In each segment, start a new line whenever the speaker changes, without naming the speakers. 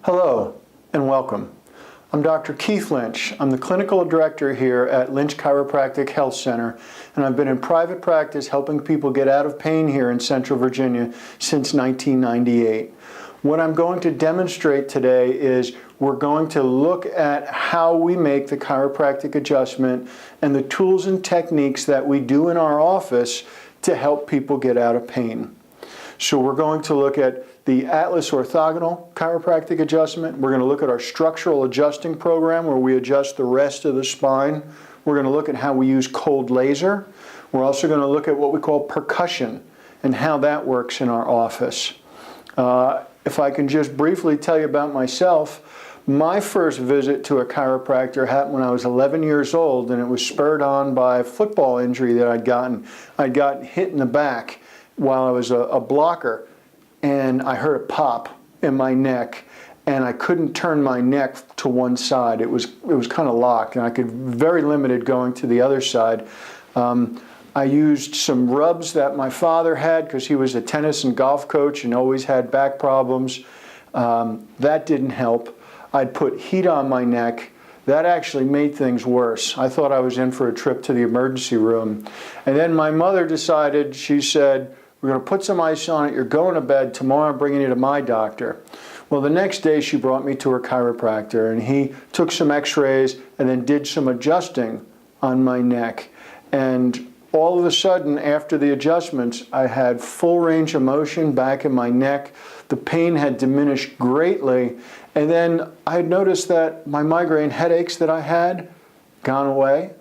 Hello and welcome. I'm Dr. Keith Lynch. I'm the clinical director here at Lynch Chiropractic Health Center, and I've been in private practice helping people get out of pain here in Central Virginia since 1998. What I'm going to demonstrate today is we're going to look at how we make the chiropractic adjustment and the tools and techniques that we do in our office to help people get out of pain. So we're going to look at the Atlas Orthogonal chiropractic adjustment. We're going to look at our structural adjusting program where we adjust the rest of the spine. We're going to look at how we use cold laser. We're also going to look at what we call percussion and how that works in our office. If I can just briefly tell you about myself, my first visit to a chiropractor happened when I was 11 years old, and it was spurred on by a football injury that I'd gotten. I'd gotten hit in the back while I was a blocker, and I heard a pop in my neck, and I couldn't turn my neck to one side. It was kind of locked, and I could very limited going to the other side. I used some rubs that my father had because he was a tennis and golf coach and always had back problems. That didn't help. I'd put heat on my neck. That actually made things worse. I thought I was in for a trip to the emergency room. And then my mother decided, she said, "We're going to put some ice on it. You're going to bed. Tomorrow I'm bringing you to my doctor." Well, the next day she brought me to her chiropractor, and he took some x-rays and then did some adjusting on my neck. And all of a sudden, after the adjustments, I had full range of motion back in my neck. The pain had diminished greatly. And then I had noticed that my migraine headaches that I had gone away,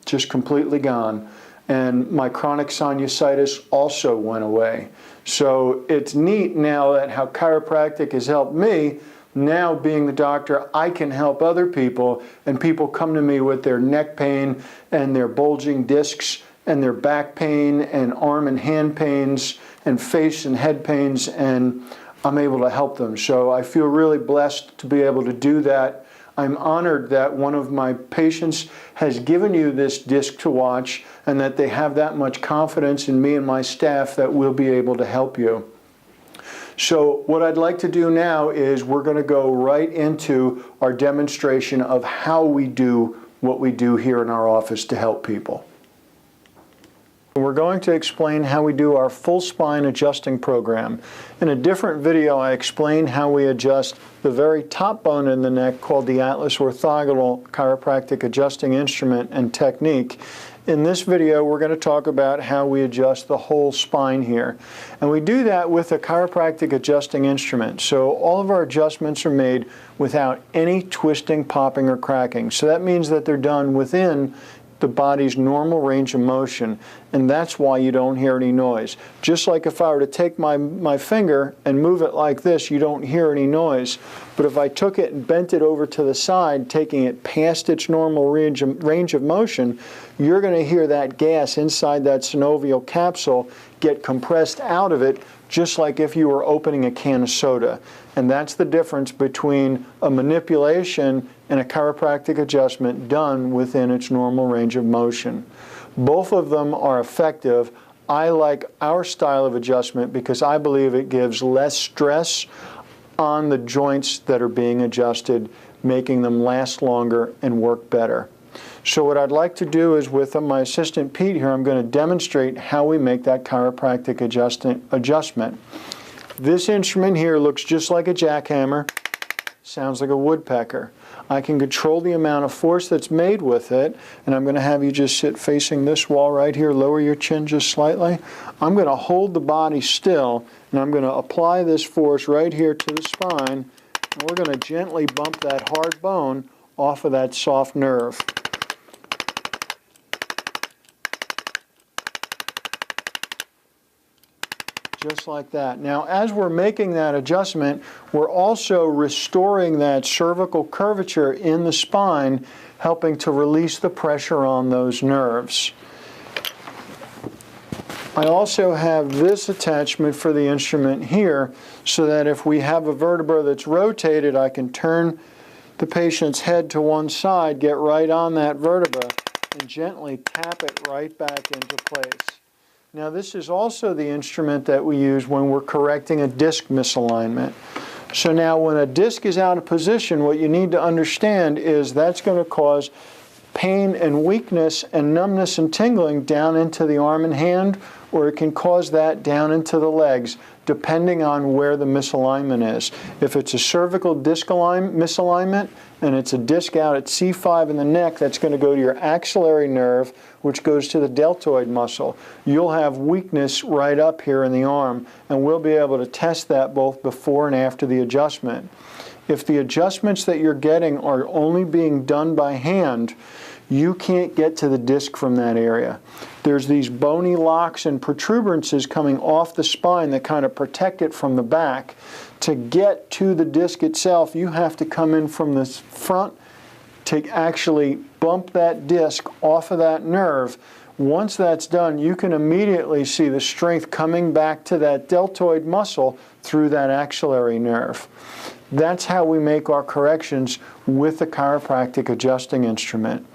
just completely gone. And my chronic sinusitis also went away. So it's neat now that how chiropractic has helped me. Now, being the doctor, I can help other people, and people come to me with their neck pain and their bulging discs and their back pain and arm and hand pains and face and head pains, and I'm able to help them. So I feel really blessed to be able to do that. I'm honored that one of my patients has given you this disc to watch and that they have that much confidence in me and my staff that we'll be able to help you. So what I'd like to do now is we're going to go right into our demonstration of how we do what we do here in our office to help people. We're going to explain how we do our full spine adjusting program. In a different video, I explained how we adjust the very top bone in the neck called the Atlas Orthogonal chiropractic adjusting instrument and technique. In this video, we're going to talk about how we adjust the whole spine here. And we do that with a chiropractic adjusting instrument. So all of our adjustments are made without any twisting, popping, or cracking. So that means that they're done within the body's normal range of motion, and that's why you don't hear any noise. Just like if I were to take my finger and move it like this, you don't hear any noise. But if I took it and bent it over to the side, taking it past its normal range of motion, you're going to hear that gas inside that synovial capsule get compressed out of it, just like if you were opening a can of soda. And that's the difference between a manipulation and a chiropractic adjustment done within its normal range of motion. Both of them are effective. I like our style of adjustment because I believe it gives less stress on the joints that are being adjusted, making them last longer and work better. So what I'd like to do is, with my assistant Pete here, I'm going to demonstrate how we make that chiropractic adjustment. This instrument here looks just like a jackhammer, sounds like a woodpecker. I can control the amount of force that's made with it, and I'm going to have you just sit facing this wall right here, lower your chin just slightly. I'm going to hold the body still, and I'm going to apply this force right here to the spine, and we're going to gently bump that hard bone off of that soft nerve. Just like that. Now, as we're making that adjustment, we're also restoring that cervical curvature in the spine, helping to release the pressure on those nerves. I also have this attachment for the instrument here, so that if we have a vertebra that's rotated, I can turn the patient's head to one side, get right on that vertebra, and gently tap it right back into place. Now, this is also the instrument that we use when we're correcting a disc misalignment. So now when a disc is out of position, what you need to understand is that's going to cause pain and weakness and numbness and tingling down into the arm and hand, or it can cause that down into the legs, depending on where the misalignment is. If it's a cervical disc misalignment and it's a disc out at C5 in the neck, that's going to go to your axillary nerve, which goes to the deltoid muscle. You'll have weakness right up here in the arm, and we'll be able to test that both before and after the adjustment. If the adjustments that you're getting are only being done by hand, you can't get to the disc from that area. There's these bony locks and protuberances coming off the spine that kind of protect it from the back. To get to the disc itself, you have to come in from the front to actually bump that disc off of that nerve. Once that's done, you can immediately see the strength coming back to that deltoid muscle through that axillary nerve. That's how we make our corrections with the chiropractic adjusting instrument.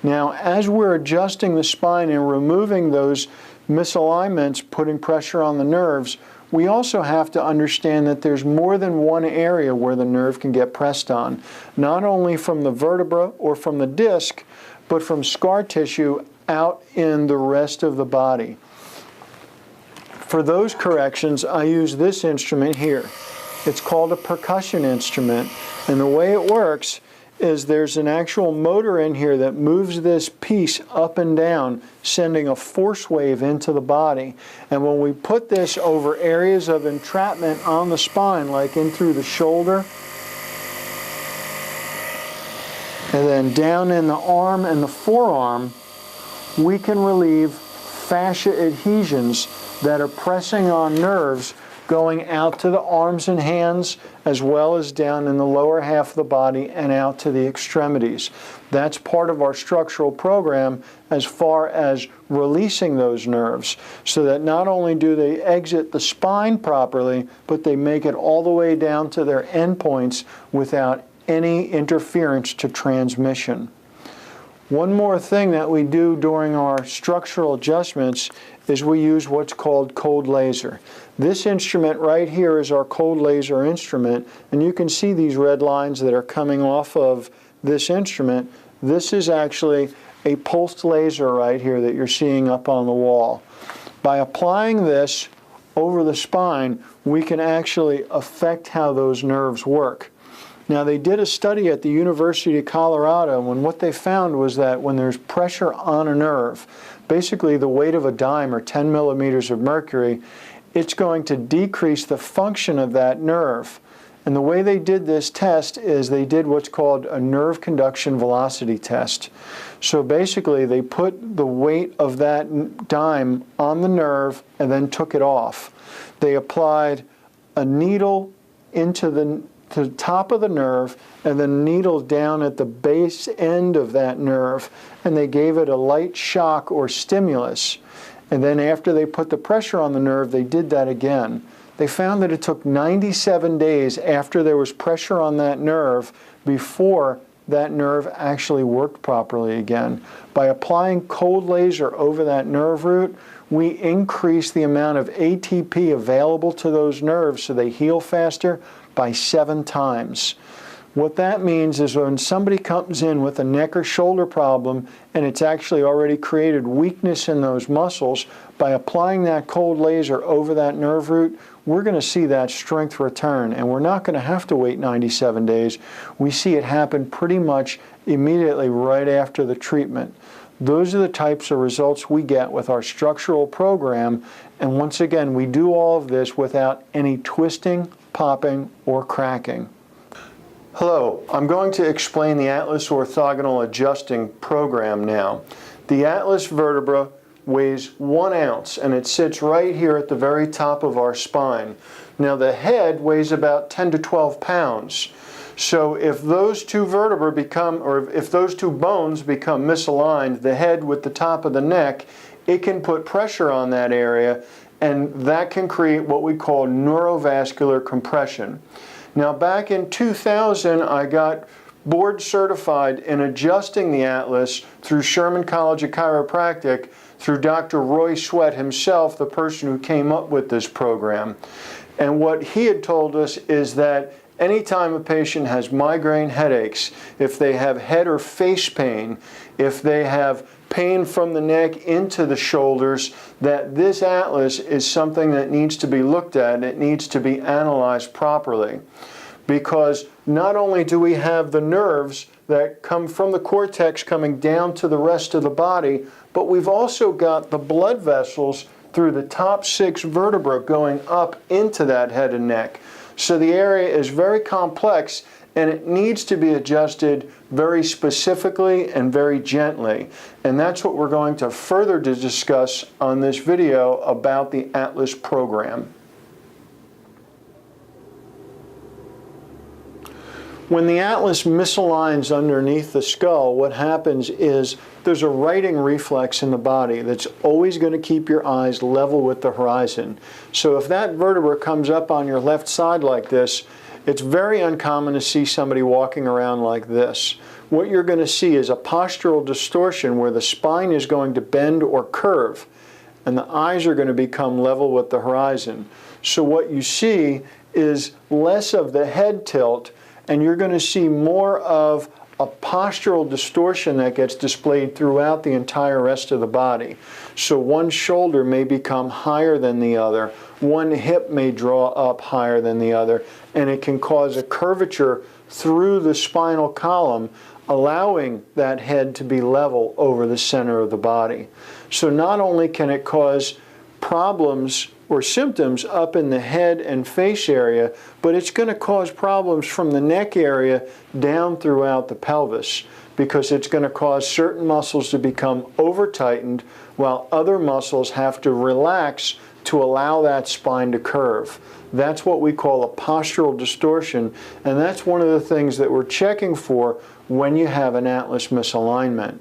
Now, as we're adjusting the spine and removing those misalignments, putting pressure on the nerves, we also have to understand that there's more than one area where the nerve can get pressed on, not only from the vertebra or from the disc, but from scar tissue out in the rest of the body. For those corrections, I use this instrument here. It's called a percussion instrument, and the way it works is there's an actual motor in here that moves this piece up and down, sending a force wave into the body. And when we put this over areas of entrapment on the spine, like in through the shoulder, and then down in the arm and the forearm, we can relieve fascia adhesions that are pressing on nerves going out to the arms and hands, as well as down in the lower half of the body and out to the extremities. That's part of our structural program as far as releasing those nerves, so that not only do they exit the spine properly, but they make it all the way down to their endpoints without any interference to transmission. One more thing that we do during our structural adjustments is we use what's called cold laser. This instrument right here is our cold laser instrument, and you can see these red lines that are coming off of this instrument. This is actually a pulsed laser right here that you're seeing up on the wall. By applying this over the spine, we can actually affect how those nerves work. Now, they did a study at the University of Colorado, and what they found was that when there's pressure on a nerve, basically the weight of a dime or 10 millimeters of mercury, it's going to decrease the function of that nerve. And the way they did this test is they did what's called a nerve conduction velocity test. So basically, they put the weight of that dime on the nerve and then took it off. They applied a needle into the top of the nerve and the needle down at the base end of that nerve, and they gave it a light shock or stimulus. And then after they put the pressure on the nerve, they did that again. They found that it took 97 days after there was pressure on that nerve before that nerve actually worked properly again. By applying cold laser over that nerve root, we increase the amount of ATP available to those nerves so they heal faster by 7 times. What that means is when somebody comes in with a neck or shoulder problem and it's actually already created weakness in those muscles, by applying that cold laser over that nerve root, we're going to see that strength return, and we're not going to have to wait 97 days. We see it happen pretty much immediately right after the treatment. Those are the types of results we get with our structural program, and once again, we do all of this without any twisting, popping, or cracking. Hello, I'm going to explain the Atlas Orthogonal Adjusting Program now. The Atlas vertebra weighs 1 ounce, and it sits right here at the very top of our spine. Now the head weighs about 10 to 12 pounds. So if those two vertebrae become, or if those two bones become misaligned, the head with the top of the neck, it can put pressure on that area, and that can create what we call neurovascular compression. Now back in 2000, I got board certified in adjusting the Atlas through Sherman College of Chiropractic through Dr. Roy Sweat himself, the person who came up with this program. And what he had told us is that anytime a patient has migraine headaches, if they have head or face pain, if they have pain from the neck into the shoulders, that this atlas is something that needs to be looked at and it needs to be analyzed properly. Because not only do we have the nerves that come from the cortex coming down to the rest of the body, but we've also got the blood vessels through the top 6 vertebrae going up into that head and neck. So the area is very complex and it needs to be adjusted very specifically and very gently. And that's what we're going to further discuss on this video about the Atlas program. When the atlas misaligns underneath the skull, what happens is there's a righting reflex in the body that's always going to keep your eyes level with the horizon. So if that vertebra comes up on your left side like this, it's very uncommon to see somebody walking around like this. What you're going to see is a postural distortion where the spine is going to bend or curve, and the eyes are going to become level with the horizon. So what you see is less of the head tilt, and you're going to see more of a postural distortion that gets displayed throughout the entire rest of the body. So one shoulder may become higher than the other, one hip may draw up higher than the other, and it can cause a curvature through the spinal column, allowing that head to be level over the center of the body. So not only can it cause problems or symptoms up in the head and face area, but it's going to cause problems from the neck area down throughout the pelvis, because it's going to cause certain muscles to become over-tightened while other muscles have to relax to allow that spine to curve. That's what we call a postural distortion, and that's one of the things that we're checking for when you have an atlas misalignment.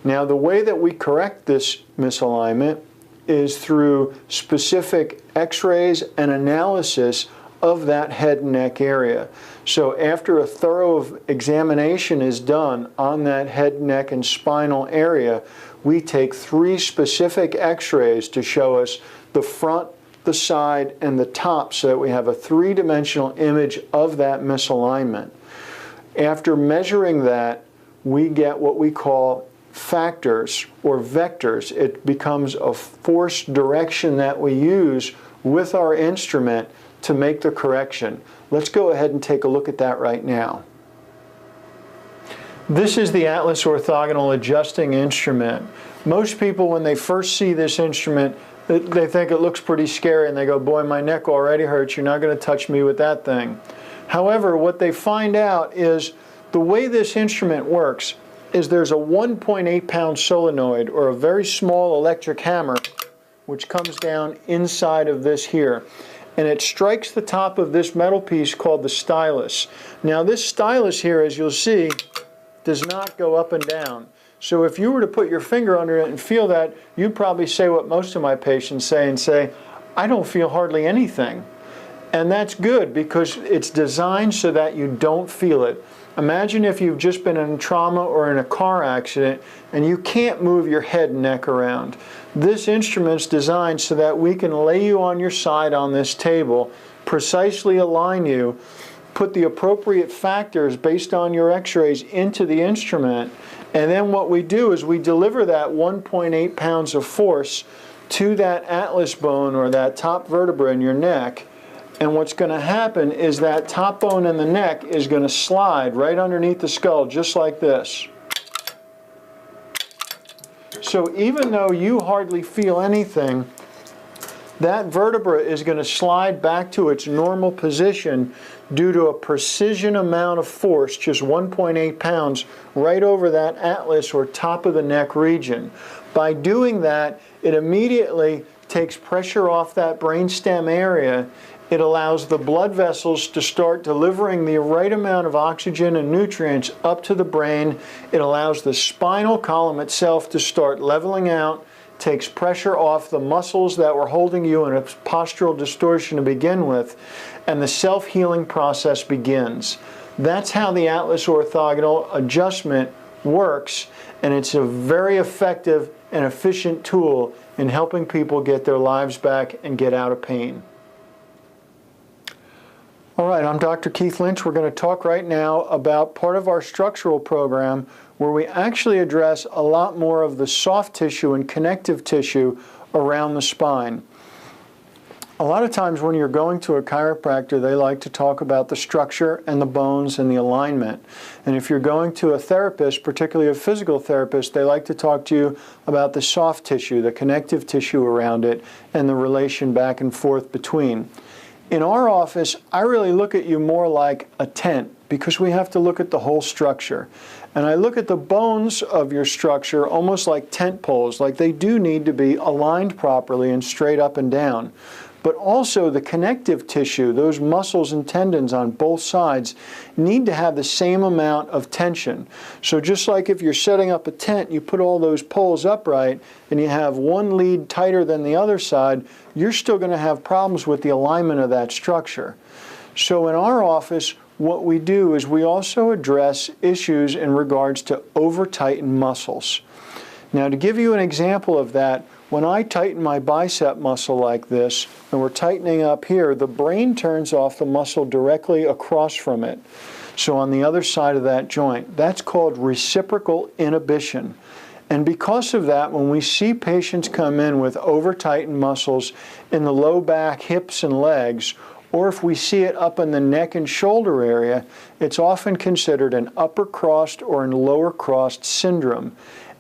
Now, the way that we correct this misalignment is through specific x-rays and analysis of that head and neck area. So after a thorough examination is done on that head, neck, and spinal area, we take 3 specific x-rays to show us the front, the side, and the top, so that we have a 3-dimensional image of that misalignment. After measuring that, we get what we call factors or vectors. It becomes a force direction that we use with our instrument to make the correction. Let's go ahead and take a look at that right now. This is the Atlas Orthogonal adjusting instrument. Most people, when they first see this instrument, they think it looks pretty scary and they go, boy, my neck already hurts, you're not going to touch me with that thing. However, what they find out is the way this instrument works is there's a 1.8 pound solenoid, or a very small electric hammer, which comes down inside of this here. And it strikes the top of this metal piece called the stylus. Now this stylus here, as you'll see, does not go up and down. So if you were to put your finger under it and feel that, you'd probably say what most of my patients say and say, I don't feel hardly anything. And that's good, because it's designed so that you don't feel it. Imagine if you've just been in trauma or in a car accident and you can't move your head and neck around. This instrument's designed so that we can lay you on your side on this table, precisely align you, put the appropriate factors based on your x-rays into the instrument, and then what we do is we deliver that 1.8 pounds of force to that atlas bone or that top vertebra in your neck. And what's going to happen is that top bone in the neck is going to slide right underneath the skull, just like this. So even though you hardly feel anything, that vertebra is going to slide back to its normal position due to a precision amount of force, just 1.8 pounds, right over that atlas or top of the neck region. By doing that, it immediately takes pressure off that brainstem area. It allows the blood vessels to start delivering the right amount of oxygen and nutrients up to the brain. It allows the spinal column itself to start leveling out, takes pressure off the muscles that were holding you in a postural distortion to begin with, and the self-healing process begins. That's how the Atlas Orthogonal adjustment works, and it's a very effective and efficient tool in helping people get their lives back and get out of pain. All right, I'm Dr. Keith Lynch. We're going to talk right now about part of our structural program where we actually address a lot more of the soft tissue and connective tissue around the spine. A lot of times when you're going to a chiropractor, they like to talk about the structure and the bones and the alignment. And if you're going to a therapist, particularly a physical therapist, they like to talk to you about the soft tissue, the connective tissue around it, and the relation back and forth between. In our office, I really look at you more like a tent because we have to look at the whole structure. And I look at the bones of your structure almost like tent poles, like they do need to be aligned properly and straight up and down. But also the connective tissue, those muscles and tendons on both sides, need to have the same amount of tension. So just like if you're setting up a tent, you put all those poles upright and you have one lead tighter than the other side, you're still going to have problems with the alignment of that structure. So in our office, what we do is we also address issues in regards to over-tightened muscles. Now, to give you an example of that, when I tighten my bicep muscle like this, and we're tightening up here, the brain turns off the muscle directly across from it. So on the other side of that joint, that's called reciprocal inhibition. And because of that, when we see patients come in with over-tightened muscles in the low back, hips, and legs, or if we see it up in the neck and shoulder area, it's often considered an upper crossed or an lower crossed syndrome.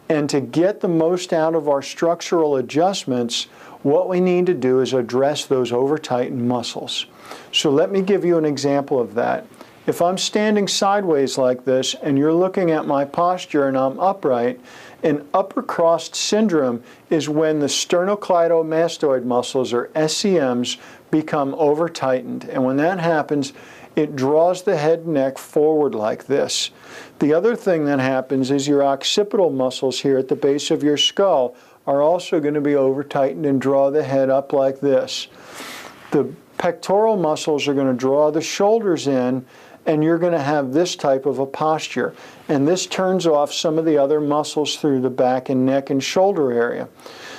And to get the most out of our structural adjustments, what we need to do is address those over-tightened muscles. So let me give you an example of that. If I'm standing sideways like this and you're looking at my posture and I'm upright, an upper crossed syndrome is when the sternocleidomastoid muscles, or SCMs, become over-tightened. And when that happens, it draws the head and neck forward like this. The other thing that happens is your occipital muscles here at the base of your skull are also going to be over-tightened and draw the head up like this. The pectoral muscles are going to draw the shoulders in, and you're going to have this type of a posture. And this turns off some of the other muscles through the back and neck and shoulder area.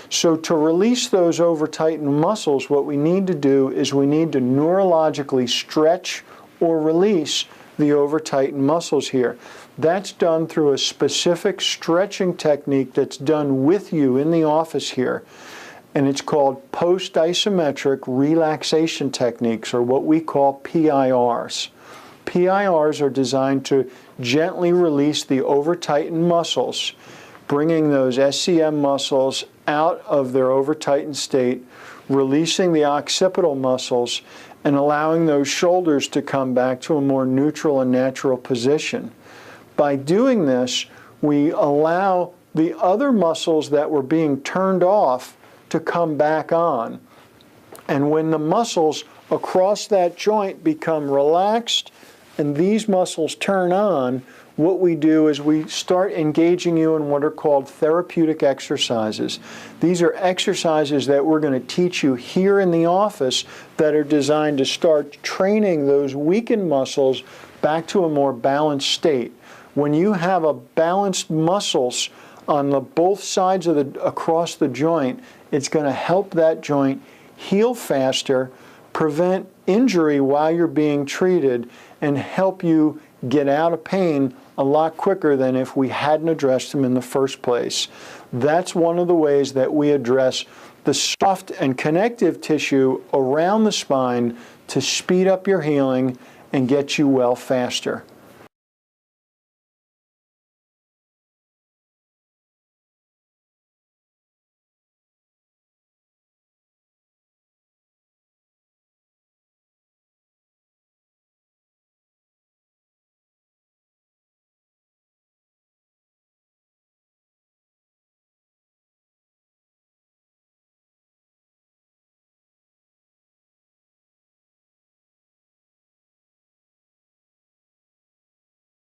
So to release those over-tightened muscles, what we need to do is we need to neurologically stretch or release the over-tightened muscles here. That's done through a specific stretching technique that's done with you in the office here. And it's called post-isometric relaxation techniques, or what we call PIRs. PIRs are designed to gently release the over-tightened muscles, bringing those SCM muscles out of their over-tightened state, releasing the occipital muscles, and allowing those shoulders to come back to a more neutral and natural position. By doing this, we allow the other muscles that were being turned off to come back on. And when the muscles across that joint become relaxed and these muscles turn on, what we do is we start engaging you in what are called therapeutic exercises. These are exercises that we're going to teach you here in the office that are designed to start training those weakened muscles back to a more balanced state. When you have a balanced muscles on both sides of across the joint, it's going to help that joint heal faster, prevent injury while you're being treated, and help you get out of pain a lot quicker than if we hadn't addressed them in the first place. That's one of the ways that we address the soft and connective tissue around the spine to speed up your healing and get you well faster.